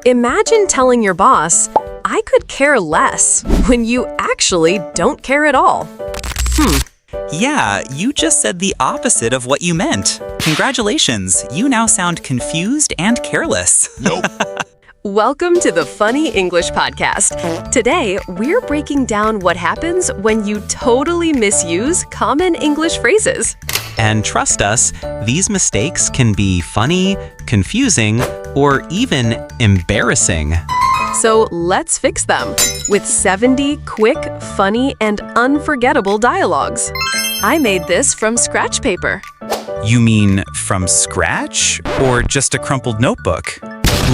Imagine telling your boss, I could care less, when you actually don't care at all. Yeah, you just said the opposite of what you meant. Congratulations, you now sound confused and careless. Nope. Welcome to the Funny English Podcast. Today, we're breaking down what happens when you totally misuse common English phrases. And trust us, these mistakes can be funny, confusing, or even embarrassing. So let's fix them with 70 quick, funny, and unforgettable dialogues. I made this from scratch paper. You mean from scratch or just a crumpled notebook?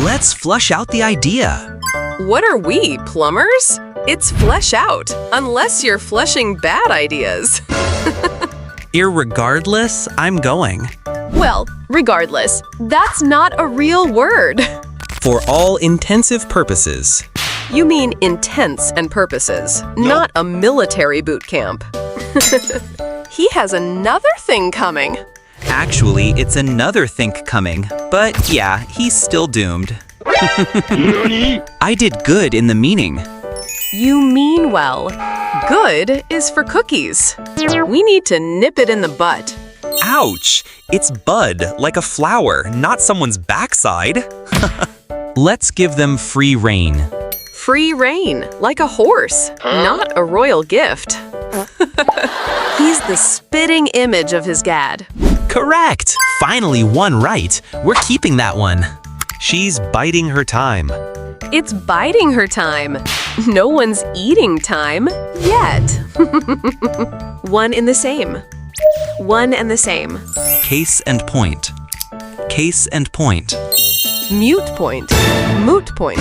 Let's flush out the idea. What are we, plumbers? It's flesh out, unless you're flushing bad ideas. Irregardless, I'm going. Well, regardless, that's not a real word. For all intensive purposes. You mean intents and purposes, not a military boot camp. He has another thing coming. Actually, it's another think coming, but yeah, he's still doomed. I did good in the meaning. You mean well. Good is for cookies. We need to nip it in the butt. Ouch! It's bud, like a flower, not someone's backside. Let's give them free rein. Free rein, like a horse, not a royal gift. He's the spitting image of his gad. Correct! Finally one right. We're keeping that one. She's biding her time. It's biding her time. No one's eating time yet. One in the same. One and the same. Case and point. Case and point. Mute point. Moot point.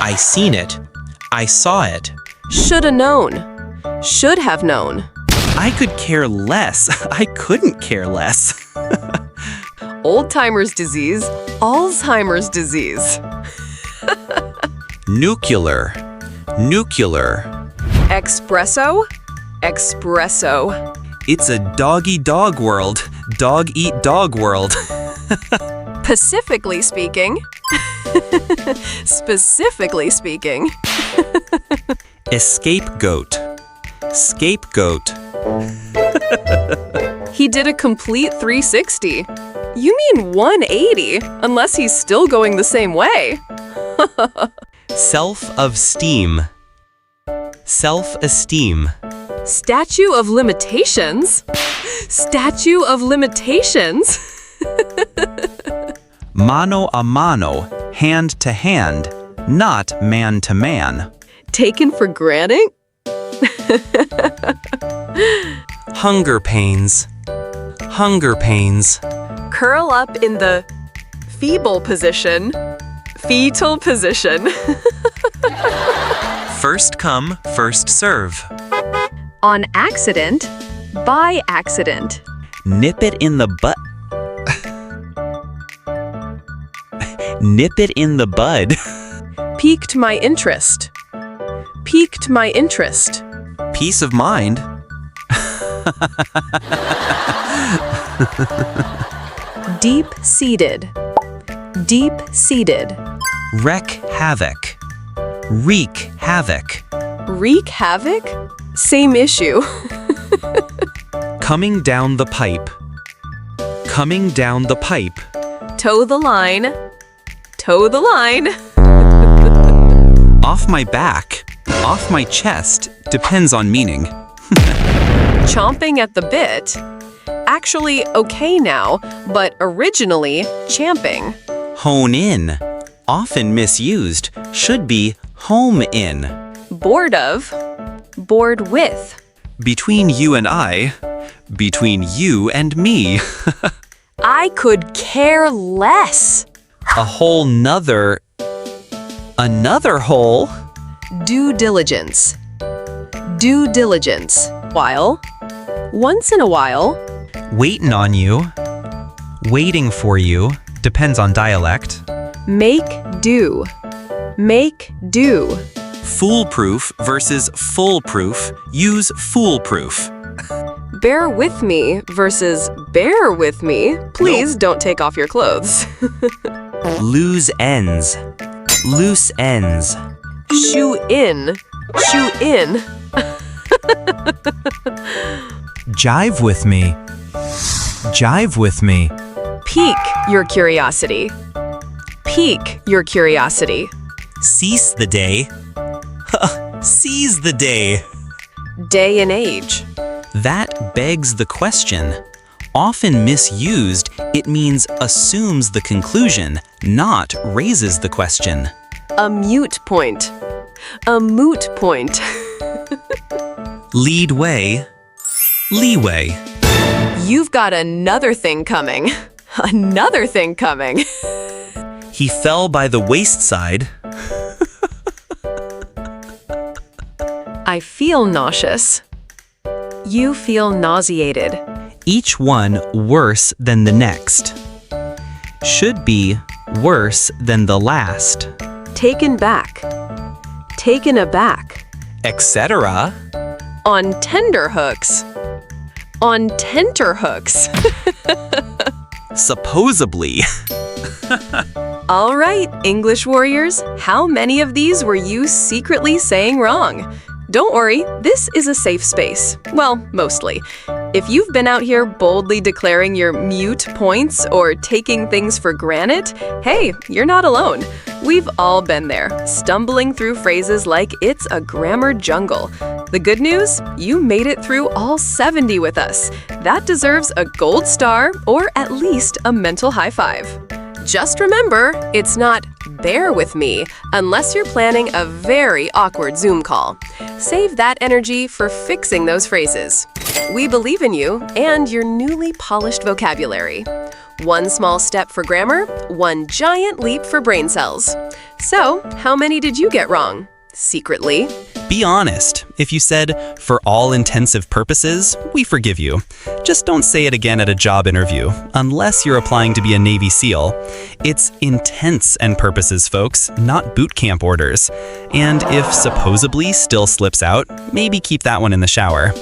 I seen it. I saw it. Shoulda known. Should have known. I could care less. I couldn't care less. Old-timer's disease. Alzheimer's disease. Nuclear. Nuclear. Espresso. Espresso. It's a dog-eat-dog world. Dog-eat-dog world. Pacifically speaking. Specifically speaking. Scapegoat. Scapegoat. He did a complete 360. You mean 180, unless he's still going the same way. Self-esteem. Self-esteem. Statue of limitations? Statue of limitations? Mano a mano, hand to hand, not man to man. Taken for granted? Hunger pains. Hunger pains. Curl up in the feeble position. Fetal position. First come, first serve. On accident, by accident. Nip it in the butt. Nip it in the bud. Piqued my interest. Piqued my interest. Peace of mind. Deep-seated. Deep-seated. Wreak havoc. Wreak havoc. Wreak havoc? Same issue. Coming down the pipe. Coming down the pipe. Toe the line. Toe the line. Off my back. Off my chest. Depends on meaning. Chomping at the bit. Actually okay now, but originally champing. Hone in. Often misused. Should be home in. Bored of. Bored with. Between you and I. Between you and me. I could care less. A whole nother. Another whole. Due diligence. Due diligence. While. Once in a while. Waiting on you. Waiting for you. Depends on dialect. Make do. Make do. Foolproof versus foolproof. Use foolproof. Bear with me versus bear with me. Please don't take off your clothes. Lose ends. Loose ends. Shoe in. Shoe in. Jive with me. Jive with me. Pique your curiosity. Pique your curiosity. Cease the day. Seize the day. Day and age. That begs the question. Often misused, it means assumes the conclusion, not raises the question. A mute point. A moot point. Lead way. Leeway. You've got another thing coming. Another thing coming. He fell by the waist side. I feel nauseous. You feel nauseated. Each one worse than the next. Should be worse than the last. Taken back. Taken aback. Etc. On tenterhooks. On tenterhooks. Supposedly. All right, English warriors, how many of these were you secretly saying wrong? Don't worry, this is a safe space. Well, mostly. If you've been out here boldly declaring your mute points or taking things for granted, hey, you're not alone. We've all been there, stumbling through phrases like it's a grammar jungle. The good news? You made it through all 70 with us. That deserves a gold star or at least a mental high five. Just remember, it's not bear with me unless you're planning a very awkward Zoom call. Save that energy for fixing those phrases. We believe in you and your newly polished vocabulary. One small step for grammar, one giant leap for brain cells. So, how many did you get wrong? Secretly? Be honest. If you said, for all intensive purposes, we forgive you. Just don't say it again at a job interview, unless you're applying to be a Navy SEAL. It's intents and purposes, folks, not boot camp orders. And if supposedly still slips out, maybe keep that one in the shower.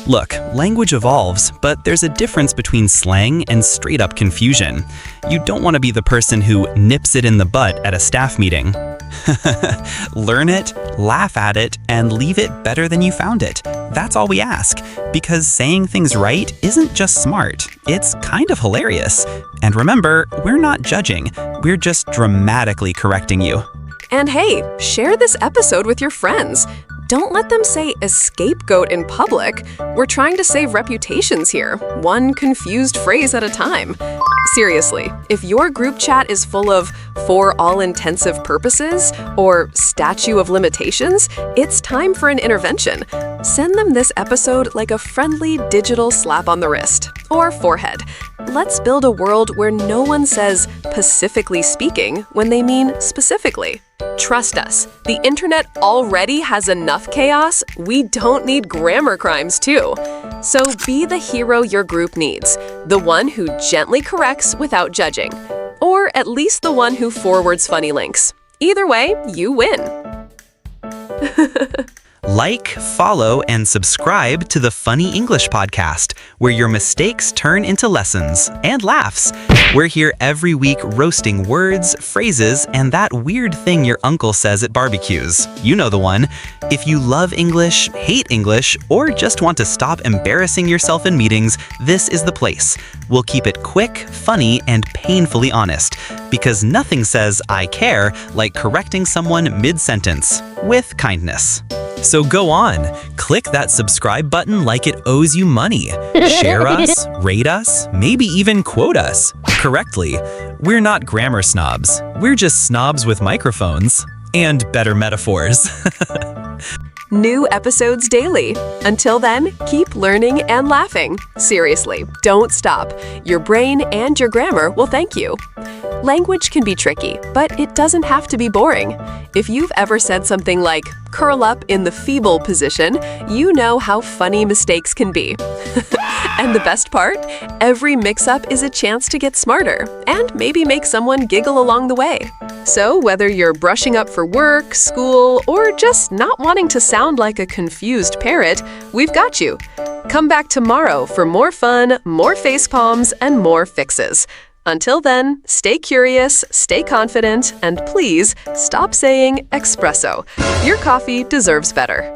Look, language evolves, but there's a difference between slang and straight-up confusion. You don't want to be the person who nips it in the butt at a staff meeting. Learn it, laugh at it, and leave it better than you found it. That's all we ask, because saying things right isn't just smart, it's kind of hilarious. And remember, we're not judging, we're just dramatically correcting you. And hey, share this episode with your friends. Don't let them say a scapegoat in public. We're trying to save reputations here, one confused phrase at a time. Seriously, if your group chat is full of for all intensive purposes or statute of limitations, it's time for an intervention. Send them this episode like a friendly digital slap on the wrist or forehead. Let's build a world where no one says pacifically speaking when they mean specifically. Trust us, the internet already has enough chaos. We don't need grammar crimes too. So be the hero your group needs, the one who gently corrects without judging, or at least the one who forwards funny links. Either way, you win. Like, follow, and subscribe to the Funny English Podcast, where your mistakes turn into lessons and laughs. We're here every week roasting words, phrases, and that weird thing your uncle says at barbecues. You know the one. If you love English, hate English, or just want to stop embarrassing yourself in meetings, this is the place. We'll keep it quick, funny, and painfully honest, because nothing says I care like correcting someone mid-sentence, with kindness. So go on, click that subscribe button like it owes you money. Share us, rate us, maybe even quote us correctly. We're not grammar snobs. We're just snobs with microphones and better metaphors. New episodes daily. Until then, keep learning and laughing. Seriously, don't stop. Your brain and your grammar will thank you. Language can be tricky, but it doesn't have to be boring. If you've ever said something like, curl up in the feeble position, you know how funny mistakes can be. And the best part? Every mix-up is a chance to get smarter and maybe make someone giggle along the way. So whether you're brushing up for work, school, or just not wanting to sound like a confused parrot, we've got you. Come back tomorrow for more fun, more face palms, and more fixes. Until then, stay curious, stay confident, and please stop saying espresso. Your coffee deserves better.